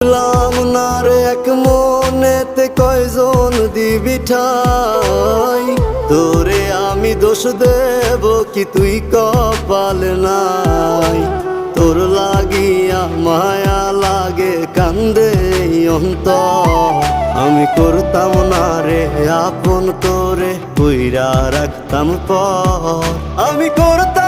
বুঝলাম না রে এক মনেতে কয়জন দিবি ঠাই, তোরে আমি দোষ দেব কি তুই কপাল নাই। তোর লাগিয়া মায়া লাগে কান্দে অন্তর, আমি করতাম না রে আপন করে কইরা রাখতাম পর, আমি করতাম